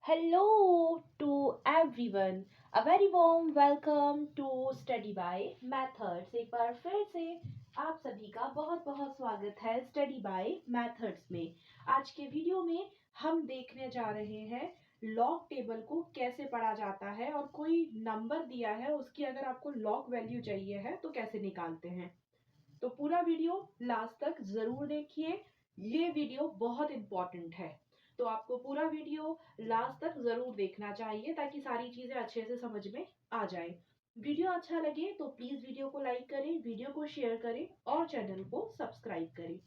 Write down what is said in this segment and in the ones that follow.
Hello to everyone. A very warm welcome to Study by Methods. एक बार फिर से आप सभी का बहुत बहुत स्वागत है Study by Methods में। आज के वीडियो में हम देखने जा रहे हैं लॉग टेबल को कैसे पढ़ा जाता है और कोई नंबर दिया है उसकी अगर आपको लॉग वैल्यू चाहिए है तो कैसे निकालते हैं। तो पूरा वीडियो लास्ट तक जरूर देखिए। ये वीडियो बहुत इंपॉर्टेंट है, तो आपको पूरा वीडियो लास्ट तक जरूर देखना चाहिए ताकि सारी चीजें अच्छे से समझ में आ जाए। वीडियो अच्छा लगे तो प्लीज वीडियो को लाइक करें, वीडियो को शेयर करें और चैनल को सब्सक्राइब करें।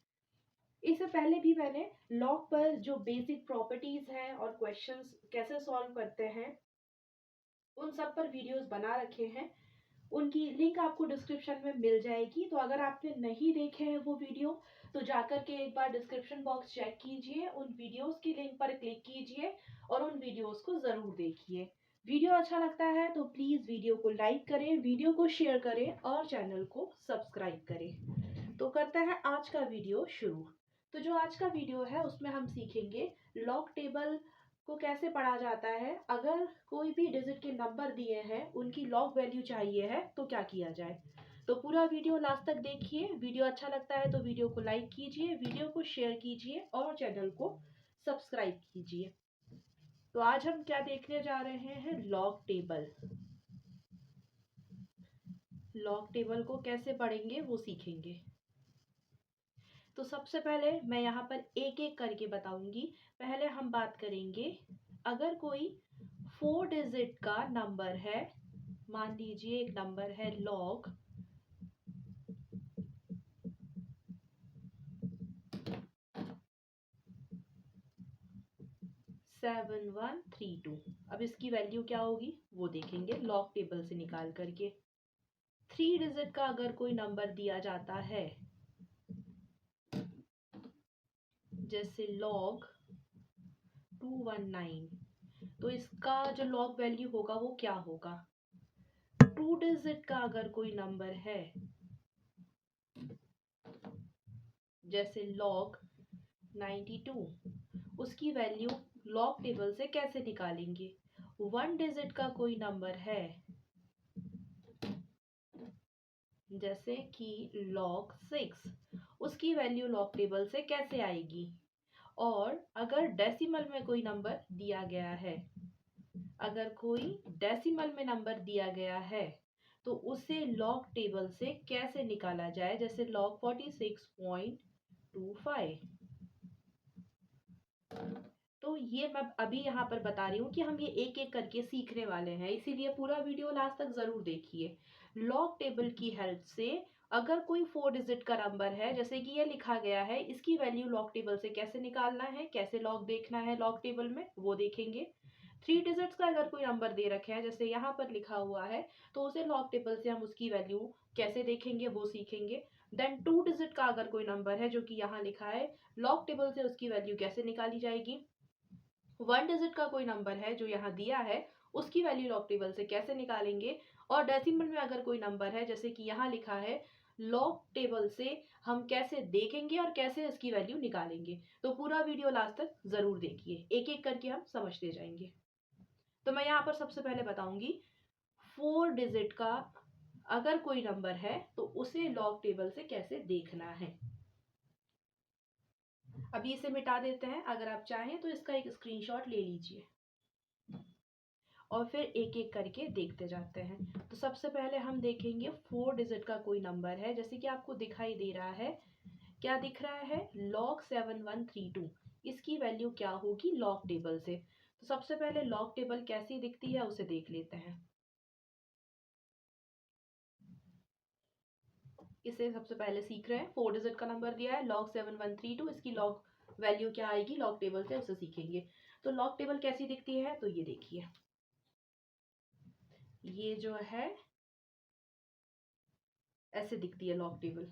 इससे पहले भी मैंने लॉग पर जो बेसिक प्रॉपर्टीज हैं और क्वेश्चंस कैसे सॉल्व करते हैं उन सब पर वीडियोस बना रखे हैं। उनकी लिंक आपको डिस्क्रिप्शन में मिल जाएगी, तो अगर आपने नहीं देखे हैं वो वीडियो तो जाकर के एक बार डिस्क्रिप्शन बॉक्स चेक कीजिए, उन वीडियोस की लिंक पर क्लिक कीजिए और उन वीडियोस को जरूर देखिए। वीडियो अच्छा लगता है तो प्लीज वीडियो को लाइक करें, वीडियो को शेयर करें और चैनल को सब्सक्राइब करें। तो करते हैं आज का वीडियो शुरू। तो जो आज का वीडियो है उसमें हम सीखेंगे लॉग टेबल को कैसे पढ़ा जाता है। अगर कोई भी डिजिट के नंबर दिए हैं उनकी लॉग वैल्यू चाहिए है तो क्या किया जाए। तो पूरा वीडियो लास्ट तक देखिए। वीडियो अच्छा लगता है तो वीडियो को लाइक कीजिए, वीडियो को शेयर कीजिए और चैनल को सब्सक्राइब कीजिए। तो आज हम क्या देखने जा रहे हैं, लॉग टेबल। लॉग टेबल को कैसे पढ़ेंगे वो सीखेंगे। तो सबसे पहले मैं यहाँ पर एक एक करके बताऊंगी। पहले हम बात करेंगे, अगर कोई 4 डिजिट का नंबर है, मान लीजिए एक नंबर है लॉग 7132। अब इसकी वैल्यू क्या होगी वो देखेंगे लॉग टेबल से निकाल करके। 3 डिजिट का अगर कोई नंबर दिया जाता है जैसे लॉग 219, तो इसका जो लॉग वैल्यू होगा वो क्या होगा। 2 डिजिट का अगर कोई नंबर है जैसे लॉग 92, उसकी वैल्यू लॉग टेबल से कैसे निकालेंगे। 1 डिजिट का कोई नंबर है जैसे कि लॉग 6, उसकी वैल्यू लॉग टेबल से कैसे आएगी। और अगर डेसिमल में कोई नंबर दिया गया है, अगर कोई डेसिमल में नंबर दिया गया है तो उसे लॉग टेबल से कैसे निकाला जाए, जैसे लॉग 46.25। तो ये मैं अभी यहाँ पर बता रही हूँ कि हम ये एक एक करके सीखने वाले हैं, इसीलिए पूरा वीडियो लास्ट तक जरूर देखिए। लॉग टेबल की हेल्प से अगर कोई 4 डिजिट का नंबर है जैसे कि ये लिखा गया है, इसकी वैल्यू लॉग टेबल से कैसे निकालना है, कैसे लॉग देखना है लॉग टेबल में वो देखेंगे। 3 डिजिट्स का अगर कोई नंबर दे रखे हैं जैसे यहाँ पर लिखा हुआ है, तो उसे लॉग टेबल से हम उसकी वैल्यू कैसे देखेंगे वो सीखेंगे। देन 2 डिजिट का अगर कोई नंबर है जो कि यहाँ लिखा है, लॉग टेबल से उसकी वैल्यू कैसे निकाली जाएगी। 1 डिजिट का कोई नंबर है जो यहाँ दिया है, उसकी वैल्यू लॉग टेबल से कैसे निकालेंगे। और डेसिमल में अगर कोई नंबर है जैसे कि यहाँ लिखा है, लॉग टेबल से हम कैसे देखेंगे और कैसे इसकी वैल्यू निकालेंगे। तो पूरा वीडियो लास्ट तक जरूर देखिए, एक एक करके हम समझते जाएंगे। तो मैं यहाँ पर सबसे पहले बताऊंगी 4 डिजिट का अगर कोई नंबर है तो उसे लॉग टेबल से कैसे देखना है। अभी इसे मिटा देते हैं, अगर आप चाहें तो इसका एक स्क्रीनशॉट ले लीजिए और फिर एक एक करके देखते जाते हैं। तो सबसे पहले हम देखेंगे 4 डिजिट का कोई नंबर है, जैसे कि आपको दिखाई दे रहा है, क्या दिख रहा है, लॉग 7132। इसकी वैल्यू क्या होगी लॉग टेबल से। तो सबसे पहले लॉग टेबल कैसी दिखती है उसे देख लेते हैं। इसे सबसे पहले सीख रहे हैं, 4 डिजिट का नंबर दिया है लॉग 7132, इसकी लॉग वैल्यू क्या आएगी लॉग टेबल से उसे सीखेंगे। तो लॉग टेबल कैसी दिखती है, तो ये देखिए, ये जो है ऐसे दिखती है लॉग टेबल।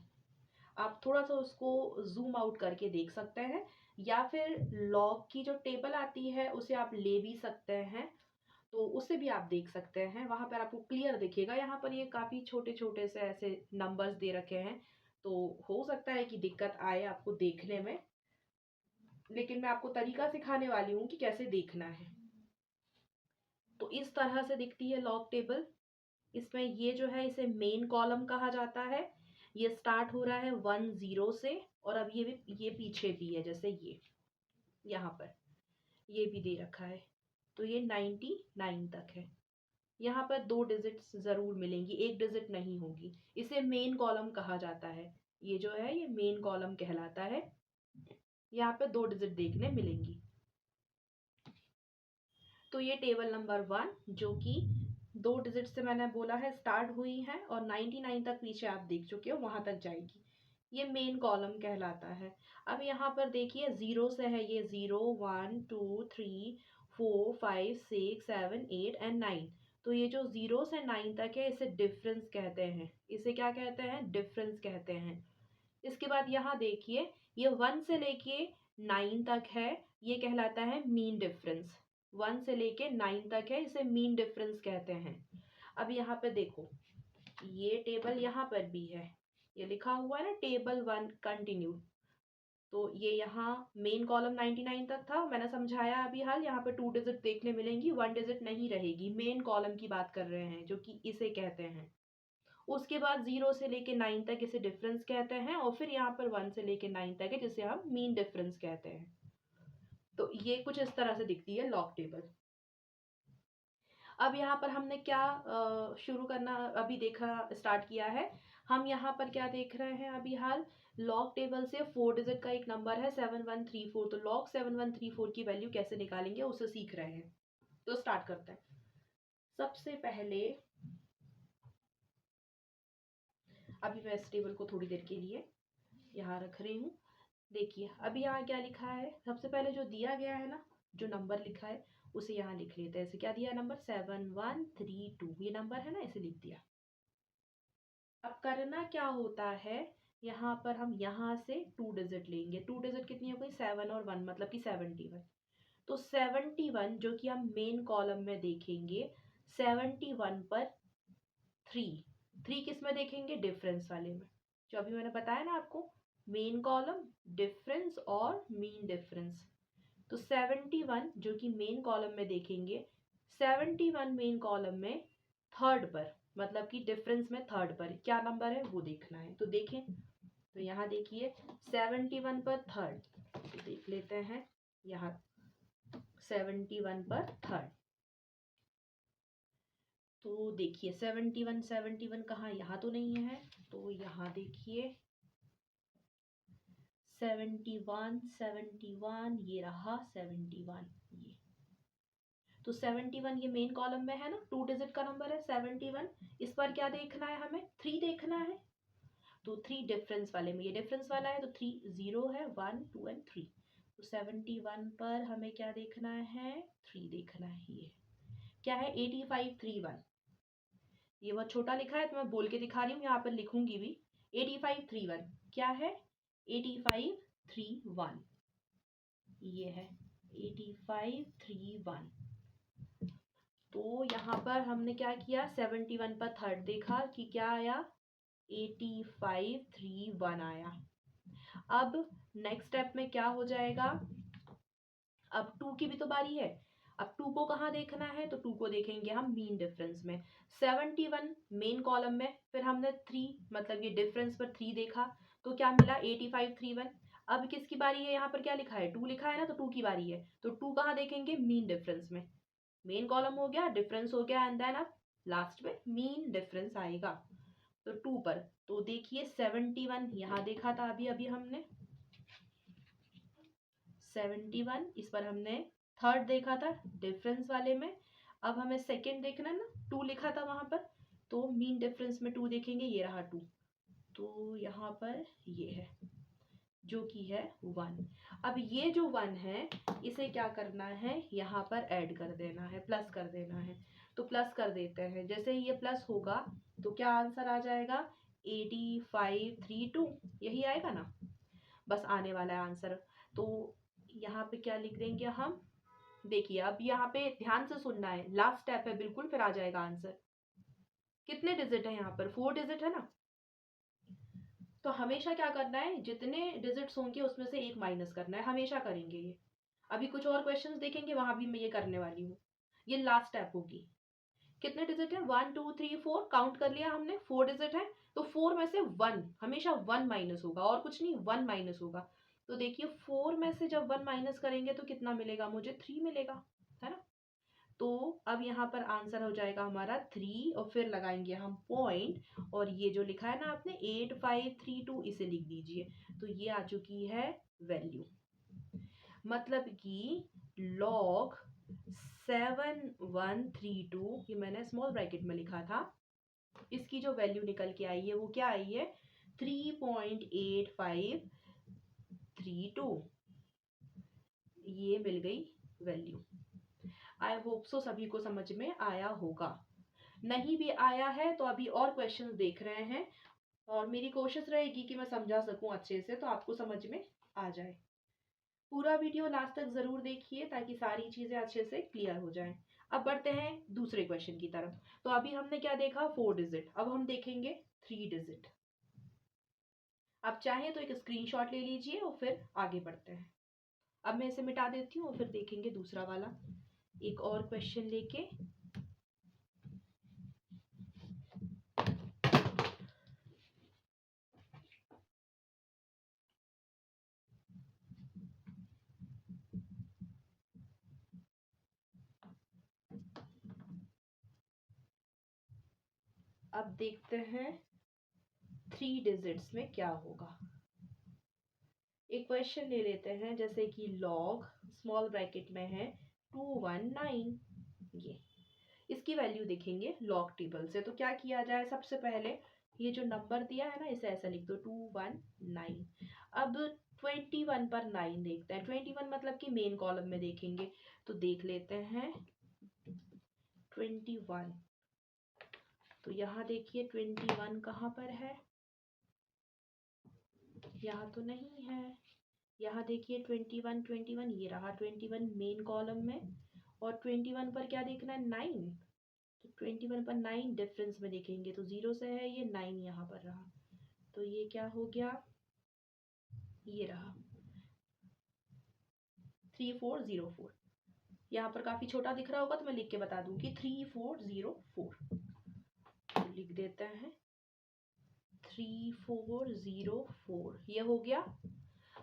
आप थोड़ा सा उसको जूम आउट करके देख सकते हैं, या फिर लॉग की जो टेबल आती है उसे आप ले भी सकते हैं, तो उसे भी आप देख सकते हैं। वहां पर आपको क्लियर दिखेगा। यहाँ पर ये काफी छोटे छोटे से ऐसे नंबर्स दे रखे हैं, तो हो सकता है कि दिक्कत आए आपको देखने में, लेकिन मैं आपको तरीका सिखाने वाली हूँ कि कैसे देखना है। तो इस तरह से दिखती है लॉग टेबल। इसमें ये जो है इसे मेन कॉलम कहा जाता है। ये स्टार्ट हो रहा है 10 से, और अब ये पीछे भी है, जैसे ये यहाँ पर ये भी दे रखा है, तो ये 99 तक है। यहाँ पर 2 डिजिट्स जरूर मिलेंगी, एक डिजिट नहीं होगी। इसे मेन कॉलम कहा जाता है। ये जो है ये मेन कॉलम कहलाता है। यहाँ पे 2 डिजिट देखने मिलेंगी। तो ये टेबल नंबर 1 जो कि 2 डिजिट से मैंने बोला है स्टार्ट हुई है, और 99 तक पीछे आप देख चुके हो, वहां तक जाएगी। ये मेन कॉलम कहलाता है। अब यहाँ पर देखिए 0 से है, ये 0 1 2 3 4 5 6 7 8 एंड 9। तो ये जो 0 से 9 तक है इसे डिफरेंस कहते हैं। इसे क्या कहते हैं? डिफरेंस कहते हैं। इसके बाद यहाँ देखिए ये 1 से लेके 9 तक है, ये कहलाता है मीन डिफरेंस। 1 से लेके 9 तक है, इसे मीन डिफरेंस कहते हैं। अब यहाँ पे देखो ये टेबल यहाँ पर भी है, ये लिखा हुआ है ना टेबल 1 कंटिन्यू। तो ये यहाँ मेन कॉलम 99 तक था, मैंने समझाया अभी हाल। यहाँ पे 2 डिजिट देखने मिलेंगी, 1 डिजिट नहीं रहेगी। मेन कॉलम की बात कर रहे हैं जो कि इसे कहते हैं। उसके बाद 0 से लेके 9 तक इसे डिफरेंस कहते हैं, और फिर यहाँ पर 1 से लेके 9 तक है जिसे हम मीन डिफरेंस कहते हैं। तो ये कुछ इस तरह से दिखती है लॉग टेबल। अब यहाँ पर हमने क्या शुरू करना अभी देखा स्टार्ट किया है। हम यहाँ पर क्या देख रहे हैं अभी हाल? लॉग टेबल से 4 डिजिट का एक नंबर है 7134। तो लॉग 7134 की वैल्यू कैसे निकालेंगे उसे सीख रहे हैं। तो स्टार्ट करते हैं। सबसे पहले अभी मैं इस टेबल को थोड़ी देर के लिए यहाँ रख रही हूँ। देखिए अभी यहाँ क्या लिखा है? सबसे पहले जो दिया गया है ना, जो नंबर लिखा है उसे यहाँ लिख लेते हैं। इसे क्या दिया? नंबर 7132, ये नंबर है ना, इसे लिख दिया। अब करना क्या होता है, यहाँ पर हम यहाँ से 2 डिजिट लेंगे। 2 डिजिट कितनी हो गई? 7 और 1, मतलब कि 71। तो 71 जो कि हम मेन कॉलम में देखेंगे, 71 पर 3 किस में देखेंगे? डिफरेंस वाले में। जो अभी मैंने बताया ना आपको, मेन कॉलम, डिफरेंस और मीन डिफरेंस। तो 71 जो कि मेन कॉलम में देखेंगे, 71 मेन कॉलम में थर्ड पर, मतलब कि डिफरेंस में थर्ड पर क्या नंबर है वो देखना है। तो देखें, तो यहाँ देखिए 71 पर थर्ड, तो देख लेते हैं यहाँ 71 पर थर्ड। तो देखिए 71 कहाँ? यहाँ तो नहीं है, तो यहाँ देखिए 71 ये रहा 71, ये तो 71 ये मेन कॉलम में है ना, 2 डिजिट का नंबर है 71। इस पर क्या देखना है हमें? 3 देखना है। तो 3 डिफरेंस वाले में, ये डिफरेंस वाला है तो 3 0 है, 1 2 एंड 3। तो 71 पर हमें क्या देखना है? 3 देखना है। ये क्या है? 8531। ये बहुत छोटा लिखा है तो मैं बोल के दिखा रही हूँ, यहाँ पर लिखूंगी भी। 8531 क्या है? 8531 ये है 8531। तो यहाँ पर हमने क्या किया? 71 पर थर्ड देखा कि क्या आया? 8531 आया। अब नेक्स्ट स्टेप में क्या हो जाएगा? अब 2 की भी तो बारी है। अब 2 को कहाँ देखना है? तो 2 को देखेंगे हम मीन डिफरेंस में। 71 मेन कॉलम में, फिर हमने 3 मतलब ये डिफरेंस पर 3 देखा, तो क्या मिला? 8531। अब किसकी बारी है? यहाँ पर क्या लिखा है? 2 लिखा है ना, तो 2 की बारी है। तो 2 कहाँ देखेंगे? मीन डिफरेंस में। मेन कॉलम हो गया, डिफरेंस हो गया, एंड देन अब लास्ट में मीन डिफरेंस आएगा। तो 2 पर, तो देखिए 71 यहाँ देखा था अभी अभी हमने 71, इस पर हमने थर्ड देखा था डिफरेंस वाले में। अब हमें सेकंड देखना ना, 2 लिखा था वहां पर, तो मीन डिफरेंस में 2 देखेंगे, ये रहा 2। तो यहाँ पर ये है जो कि है 1। अब ये जो 1 है इसे क्या करना है? यहाँ पर ऐड कर देना है, प्लस कर देना है। तो प्लस कर देते हैं। जैसे ही ये प्लस होगा तो क्या आंसर आ जाएगा? 8532, यही आएगा ना, बस आने वाला है आंसर। तो यहाँ पे क्या लिख देंगे हम? देखिए अब यहाँ पे ध्यान से सुनना है, लास्ट स्टेप है बिल्कुल, फिर आ जाएगा आंसर। कितने डिजिट है यहाँ पर? 4 डिजिट है ना। तो हमेशा क्या करना है? जितने डिजिट्स होंगे उसमें से एक माइनस करना है, हमेशा करेंगे ये। अभी कुछ और क्वेश्चंस देखेंगे, वहां भी मैं ये करने वाली हूँ। ये लास्ट स्टेप होगी। कितने डिजिट है? 1 2 3 4, काउंट कर लिया हमने, 4 डिजिट है। तो 4 में से 1, हमेशा 1 माइनस होगा और कुछ नहीं, 1 माइनस होगा। तो देखिए 4 में से जब 1 माइनस करेंगे तो कितना मिलेगा? मुझे 3 मिलेगा, है ना। तो अब यहाँ पर आंसर हो जाएगा हमारा 3 और फिर लगाएंगे हम पॉइंट और ये जो लिखा है ना आपने 8532 इसे लिख दीजिए। तो ये आ चुकी है वैल्यू, मतलब कि log 7132, ये मैंने स्मॉल ब्रैकेट में लिखा था, इसकी जो वैल्यू निकल के आई है वो क्या आई है? 3.8532, ये मिल गई वैल्यू। आई होप सो सभी को समझ में आया होगा। नहीं भी आया है तो अभी और क्वेश्चंस देख रहे हैं और मेरी कोशिश रहेगी कि मैं समझा सकूं अच्छे से, तो आपको समझ में आ जाए। पूरा वीडियो लास्ट तक जरूर देखिए ताकि सारी चीजें अच्छे से क्लियर हो जाएं। अब बढ़ते हैं दूसरे क्वेश्चन की तरफ। तो अभी हमने क्या देखा? 4 डिजिट। अब हम देखेंगे 3 डिजिट। आप चाहें तो एक स्क्रीनशॉट ले लीजिए और फिर आगे बढ़ते हैं। अब मैं इसे मिटा देती हूँ और फिर देखेंगे दूसरा वाला एक और क्वेश्चन लेके। अब देखते हैं 3 डिजिट्स में क्या होगा। एक क्वेश्चन ले लेते हैं, जैसे कि लॉग स्मॉल ब्रैकेट में है 219, ये इसकी वैल्यू देखेंगे लॉग टेबल से। तो क्या किया जाए? सबसे पहले ये जो नंबर दिया है ना इसे ऐसा लिख दो 219। अब 21 पर 9 देखते हैं। 21 मतलब कि मेन कॉलम में देखेंगे, तो देख लेते हैं 21। तो यहाँ देखिए 21 कहाँ पर है? यहाँ तो नहीं है। यहाँ देखिए 21 21, ये रहा 21 मेन कॉलम में। और 21 पर क्या देखना है? 9। तो 21 पर 9 डिफरेंस में देखेंगे तो 0 से है, ये 9 यहाँ पर रहा। तो ये क्या हो गया? ये रहा 3404। यहाँ पर काफी छोटा दिख रहा होगा तो मैं लिख के बता दूं कि 3404। तो लिख देते हैं 3404, ये हो गया।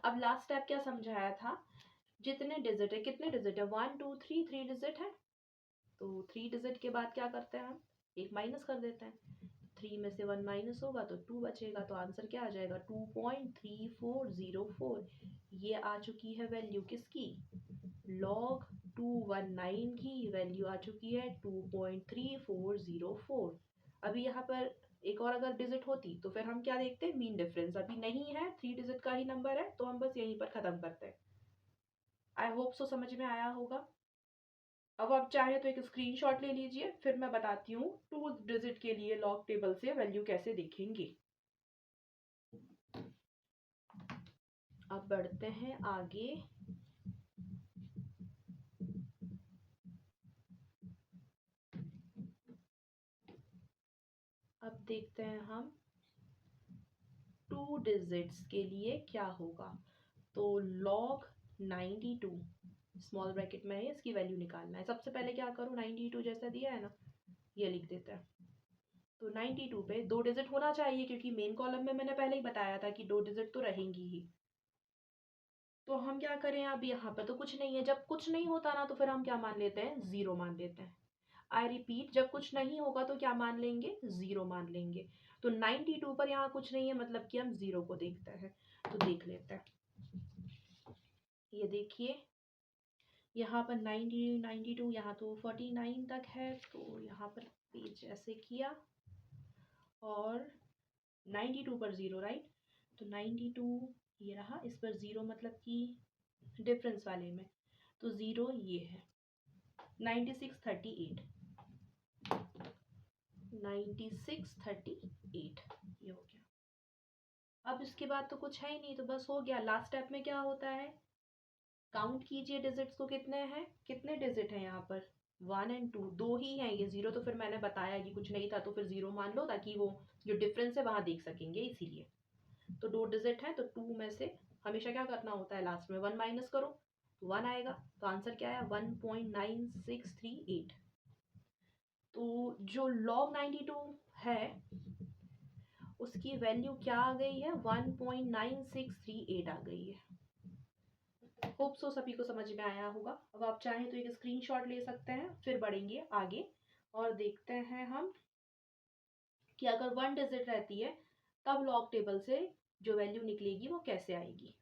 अब लास्ट स्टेप क्या समझाया था? जितने डिजिट है, कितने डिजिट है? 1 2 3, 3 डिजिट है। तो 3 डिजिट के बाद क्या करते हैं हम? एक माइनस कर देते हैं। 3 में से 1 माइनस होगा तो 2 बचेगा। तो आंसर क्या आ जाएगा? 2.3404। ये आ चुकी है वैल्यू किसकी? log 219 की वैल्यू आ चुकी है 2.3404। अभी यहाँ पर एक और अगर डिजिट होती तो फिर हम क्या देखते? Mean difference. अभी नहीं है, 3 डिजिट का ही नंबर है, तो हम बस यहीं पर खत्म करते हैं। आई होप सो समझ में आया होगा। अब आप चाहे तो एक स्क्रीनशॉट ले लीजिए, फिर मैं बताती हूँ 2 डिजिट के लिए लॉग टेबल से वैल्यू कैसे देखेंगे। अब बढ़ते हैं आगे। अब देखते हैं हम 2 डिजिट्स के लिए क्या होगा। तो log 92 स्मॉल ब्रैकेट में है, इसकी वैल्यू निकालना है। सबसे पहले क्या करूँ? 92 जैसा दिया है ना, ये लिख देते हैं। तो 92 पे 2 डिजिट होना चाहिए क्योंकि मेन कॉलम में मैंने पहले ही बताया था कि 2 डिजिट तो रहेंगी ही। तो हम क्या करें? अब यहाँ पे तो कुछ नहीं है। जब कुछ नहीं होता ना तो फिर हम क्या मान लेते हैं? 0 मान लेते हैं। आई रिपीट, जब कुछ नहीं होगा तो क्या मान लेंगे? 0 मान लेंगे। तो 92 पर यहाँ कुछ नहीं है, मतलब कि हम 0 को देखते हैं। तो देख लेते हैं। ये देखिए यहाँ पर 90 92, यहाँ तो 49 तक है। तो यहाँ पर पेज ऐसे किया और 92 पर 0, राइट। तो 92 ये रहा, इस पर 0 मतलब कि डिफरेंस वाले में। तो 0 ये है 9638। 9638 ये हो गया। अब इसके बाद तो कुछ है ही नहीं, तो बस हो गया। लास्ट स्टेप में क्या होता है? काउंट कीजिए डिजिट्स को, कितने हैं? कितने डिजिट हैं यहाँ पर? 1 और 2, दो ही हैं। ये 0 तो फिर मैंने बताया कि कुछ नहीं था तो फिर 0 मान लो, ताकि वो जो डिफरेंस है वहां देख सकेंगे, इसीलिए। तो 2 डिजिट है तो 2 में से हमेशा क्या करना होता है? लास्ट में 1 माइनस करो। तो 1 आएगा। तो आंसर क्या आया? 1.9638। तो जो log 92 है उसकी वैल्यू क्या आ गई है? 1.9638 आ गई है। होप सो सभी को समझ में आया होगा। अब आप चाहें तो एक स्क्रीनशॉट ले सकते हैं, फिर बढ़ेंगे आगे और देखते हैं हम कि अगर 1 डिजिट रहती है तब लॉग टेबल से जो वैल्यू निकलेगी वो कैसे आएगी।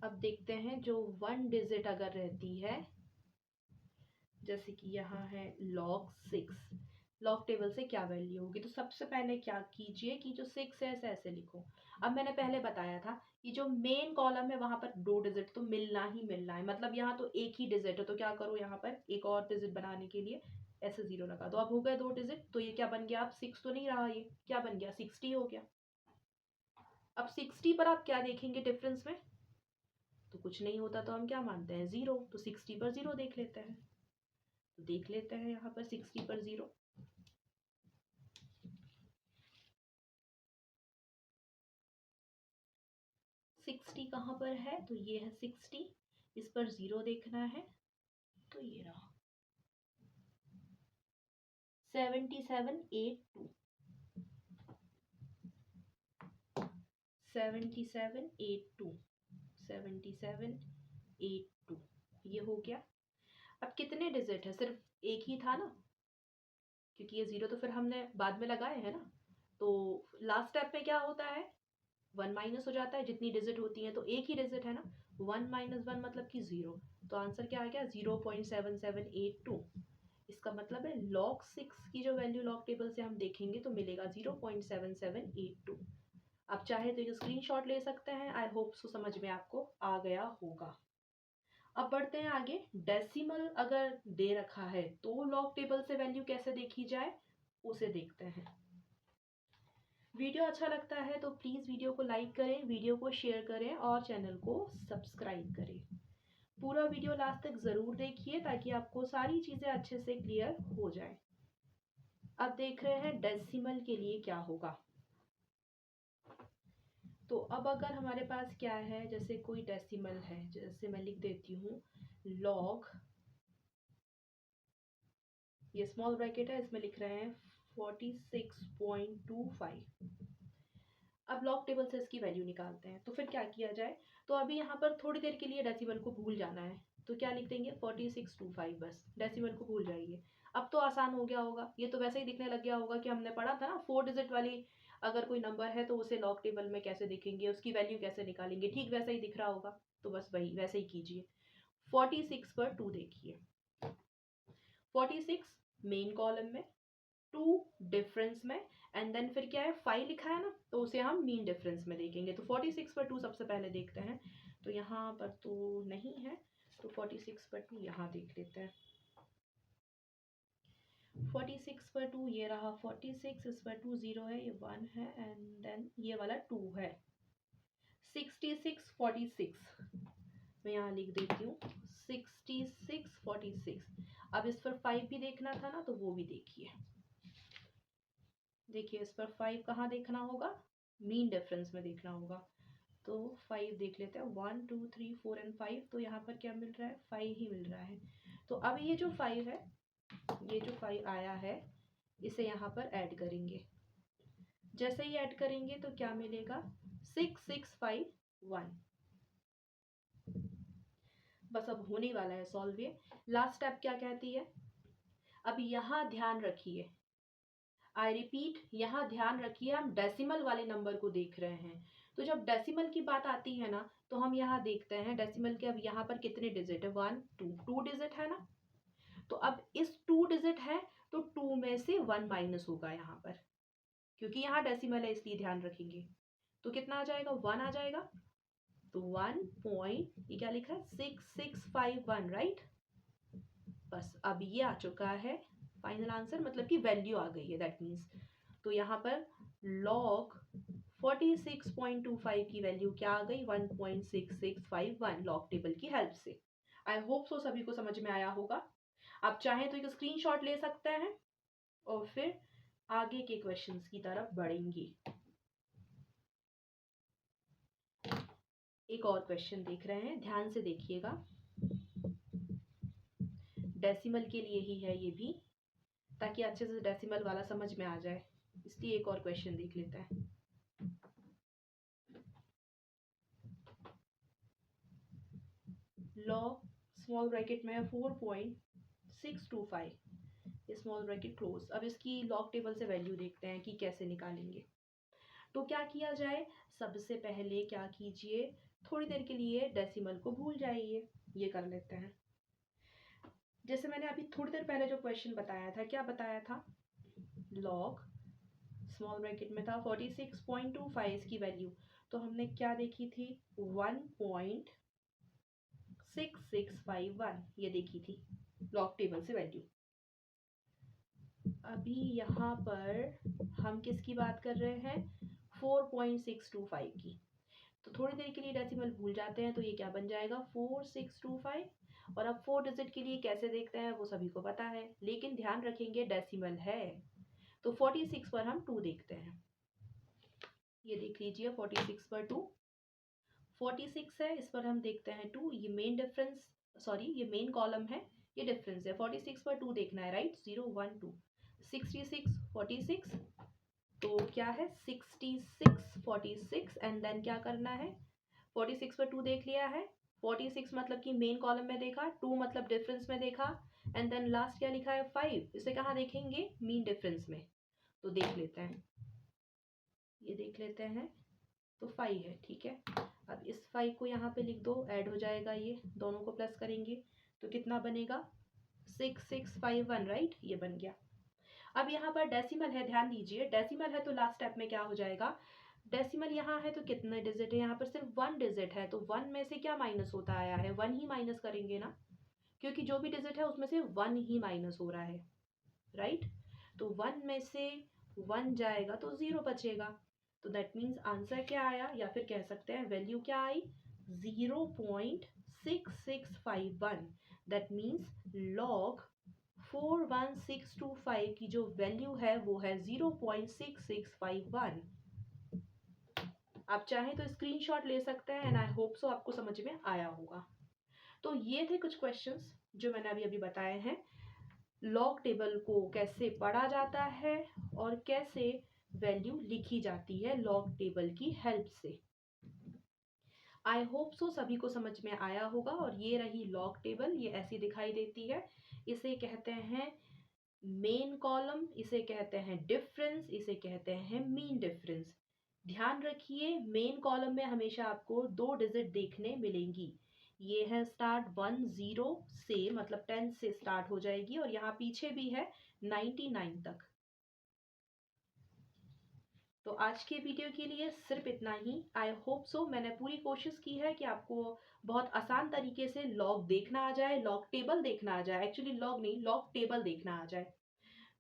अब देखते हैं जो 1 डिजिट अगर रहती है, जैसे कि यहाँ है log 6, लॉग टेबल से क्या वैल्यू होगी। तो सबसे पहले क्या कीजिए कि जो 6 है ऐसे लिखो। अब मैंने पहले बताया था कि जो मेन कॉलम है वहां पर 2 डिजिट तो मिलना ही मिलना है, मतलब यहाँ तो एक ही डिजिट है, तो क्या करो यहाँ पर एक और डिजिट बनाने के लिए ऐसे 0 लगा दो। अब हो गए 2 डिजिट, तो ये क्या बन गया? अब 6 तो नहीं रहा, ये क्या बन गया? 60 हो गया। अब 60 पर आप क्या देखेंगे डिफरेंस में? तो कुछ नहीं होता तो हम क्या मानते हैं? 0। तो 60 पर 0 देख लेते हैं। तो देख लेते हैं यहाँ पर 60 पर 0। 60 कहाँ पर है? तो ये है 60, इस पर 0 देखना है, तो ये रहा 7782। 7782 7782 ये हो गया। अब कितने डिजिट है? सिर्फ एक ही था ना, क्योंकि ये 0 तो फिर हमने बाद में लगाए हैं ना। तो लास्ट स्टेप में क्या होता है? 1 माइनस हो जाता है, जितनी डिजिट होती है, तो एक ही डिजिट है ना। 1 माइनस 1 मतलब कि 0। तो आंसर क्या आ गया? 0.7782। इसका मतलब है log 6 की जो वैल्यू लॉग टेबल से हम देखेंगे तो मिलेगा 0.7782। आप चाहे तो एक स्क्रीनशॉट ले सकते हैं। आई होप सो समझ में आपको आ गया होगा। अब बढ़ते हैं आगे। डेसिमल अगर दे रखा है तो लॉग टेबल से वैल्यू कैसे देखी जाए उसे देखते हैं। वीडियो अच्छा लगता है तो प्लीज़ वीडियो को लाइक करें, वीडियो को शेयर करें और चैनल को सब्सक्राइब करें। पूरा वीडियो लास्ट तक ज़रूर देखिए ताकि आपको सारी चीज़ें अच्छे से क्लियर हो जाए। अब देख रहे हैं डेसिमल के लिए क्या होगा। तो अब अगर हमारे पास क्या है, जैसे कोई डेसिमल है, जैसे मैं लिख देती हूँ लॉग, ये स्मॉल ब्रैकेट है, इसमें लिख रहे हैं 46.25। अब लॉग टेबल से इसकी वैल्यू निकालते हैं। तो फिर क्या किया जाए? तो अभी यहाँ पर थोड़ी देर के लिए डेसिमल को भूल जाना है। तो क्या लिख देंगे? 4625, बस डेसिमल को भूल जाइए। अब तो आसान हो गया होगा, ये तो वैसे ही दिखने लग गया होगा कि हमने पढ़ा था ना 4 डिजिट वाली अगर कोई नंबर है तो उसे लॉग टेबल में कैसे देखेंगे, उसकी वैल्यू कैसे निकालेंगे, ठीक वैसा ही दिख रहा होगा। तो बस वही वैसे ही कीजिए। 46 पर 2 देखिए। 46 मेन कॉलम में, 2 डिफरेंस में, एंड देन फिर क्या है? 5 लिखा है ना, तो उसे हम मीन डिफरेंस में देखेंगे। तो 46 पर 2 सबसे पहले देखते हैं। तो यहाँ पर तो नहीं है, तो 46 पर 2 यहाँ देख लेते हैं। 46 पर 2 ये रहा 46, इस पर 2 0 है, ये 1 है, एंड देन ये वाला 2 है। 66 46 मैं यहाँ लिख देती हूँ 66 46। अब इस पर 5 भी देखना था ना, तो वो भी देखिए। देखिए इस पर 5 कहाँ देखना होगा? मीन डिफरेंस में देखना होगा। तो 5 देख लेते हैं। 1 2 3 4 एंड 5, तो यहाँ पर क्या मिल रहा है? 5 ही मिल रहा है। तो अब ये जो 5 है, ये जो 5 आया है, इसे यहाँ पर ऐड करेंगे। जैसे ही ऐड करेंगे तो क्या मिलेगा? 6651। बस अब होने वाला है सॉल्व ये। लास्ट स्टेप क्या कहती है? अब यहाँ ध्यान रखिए, आई रिपीट, यहाँ ध्यान रखिए, हम डेसिमल वाले नंबर को देख रहे हैं। तो जब डेसिमल की बात आती है ना, तो हम यहाँ देखते हैं डेसिमल के अब यहाँ पर कितने डिजिट है? 1 2 2 डिजिट है ना। तो अब इस 2 डिजिट है तो 2 में से 1 माइनस होगा यहाँ पर, क्योंकि यहाँ डेसिमल है इसलिए ध्यान रखेंगे। तो कितना आ जाएगा? 1 आ जाएगा। तो 1 पॉइंट, ये क्या लिखा है? 6651, राइट। बस अब ये आ चुका है फाइनल आंसर, मतलब कि वैल्यू आ गई है, दैट मीन्स। तो यहाँ पर log 46.25 की वैल्यू क्या आ गई? 1.6651 लॉग टेबल की हेल्प से। आई होप सो सभी को समझ में आया होगा। आप चाहें तो एक स्क्रीनशॉट ले सकते हैं और फिर आगे के क्वेश्चंस की तरफ बढ़ेंगे। एक और क्वेश्चन देख रहे हैं, ध्यान से देखिएगा। डेसिमल के लिए ही है ये भी, ताकि अच्छे से डेसिमल वाला समझ में आ जाए, इसलिए एक और क्वेश्चन देख लेते हैं। लॉग स्मॉल ब्रैकेट में 4.625, स्मॉल ब्रैकेट क्लोज। अब इसकी लॉग टेबल से वैल्यू देखते हैं कि कैसे निकालेंगे। तो क्या किया जाए, सबसे पहले क्या कीजिए, थोड़ी देर के लिए डेसिमल को भूल जाइए। ये कर लेते हैं। जैसे मैंने अभी थोड़ी देर पहले जो क्वेश्चन बताया था, क्या बताया था, लॉग स्मॉल ब्रैकेट में था 46.25 की वैल्यू, तो हमने क्या देखी थी, 1.6651 ये देखी थी लॉग टेबल से वैल्यू। अभी यहाँ पर हम किसकी बात कर रहे हैं, 4.625 की। तो थोड़ी देर के लिए डेसिमल भूल जाते हैं, तो ये क्या बन जाएगा, 4625। और अब 4 डिजिट के लिए कैसे देखते हैं वो सभी को पता है, लेकिन ध्यान रखेंगे डेसिमल है, तो 46 पर हम 2 देखते हैं। ये देख लीजिए 46 पर 2, 46 है, इस पर हम देखते हैं 2। ये मेन डिफरेंस, सॉरी ये मेन कॉलम है, ये डिफरेंस है। 46 पर 2 देखना है, राइट, 0 1 2, 66 46, तो क्या है 66 46, एंड देन क्या करना है, 46 पर 2 देख लिया है, 46 मतलब कि मेन कॉलम में देखा, 2 मतलब डिफरेंस में देखा, एंड देन लास्ट क्या लिखा है 5, इसे कहाँ देखेंगे, मीन डिफरेंस में। तो देख लेते हैं, ये देख लेते हैं, तो 5 है, ठीक है। अब इस 5 को यहाँ पे लिख दो, ऐड हो जाएगा, ये दोनों को प्लस करेंगे तो कितना बनेगा, 6651, राइट, ये बन गया। अब यहाँ पर डेसिमल है, ध्यान दीजिए, डेसिमल है तो लास्ट स्टेप में क्या हो जाएगा, डेसिमल यहाँ है तो कितने डिजिट है, यहाँ पर सिर्फ 1 डिजिट है, तो 1 में से क्या माइनस होता आया है, 1 ही माइनस करेंगे ना, क्योंकि जो भी डिजिट है उसमें से 1 ही माइनस हो रहा है, राइट। तो 1 में से 1 जाएगा तो 0 बचेगा, तो दैट मीन्स आंसर क्या आया, या फिर कह सकते हैं वैल्यू क्या आई, 0.6651। दैट मीन्स लॉग 41625 की जो वैल्यू है वो है 0.6651। आप चाहें तो स्क्रीनशॉट ले सकते हैं, एंड आई होप सो आपको समझ में आया होगा। तो ये थे कुछ क्वेश्चंस जो मैंने अभी अभी बताए हैं, लॉग टेबल को कैसे पढ़ा जाता है और कैसे वैल्यू लिखी जाती है लॉग टेबल की हेल्प से। आई होप सो सभी को समझ में आया होगा। और ये रही लॉग टेबल, ये ऐसी दिखाई देती है, इसे कहते हैं मेन कॉलम, इसे कहते हैं डिफरेंस, इसे कहते हैं मीन डिफरेंस। ध्यान रखिए, मेन कॉलम में हमेशा आपको 2 डिजिट देखने मिलेंगी, ये है स्टार्ट 10 से, मतलब 10 से स्टार्ट हो जाएगी, और यहाँ पीछे भी है 99 तक। तो आज के वीडियो के लिए सिर्फ इतना ही। आई होप सो मैंने पूरी कोशिश की है कि आपको बहुत आसान तरीके से लॉग देखना आ जाए, लॉग टेबल देखना आ जाए, एक्चुअली लॉग नहीं, लॉग टेबल देखना आ जाए।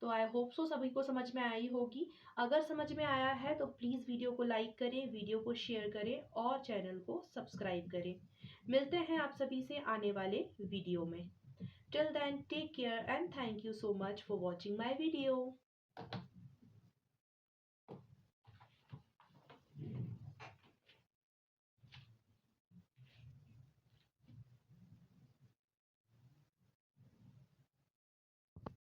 तो आई होप सो सभी को समझ में आई होगी। अगर समझ में आया है तो प्लीज़ वीडियो को लाइक करें, वीडियो को शेयर करें और चैनल को सब्सक्राइब करें। मिलते हैं आप सभी से आने वाले वीडियो में। Till then take care and thank you so much for watching my video.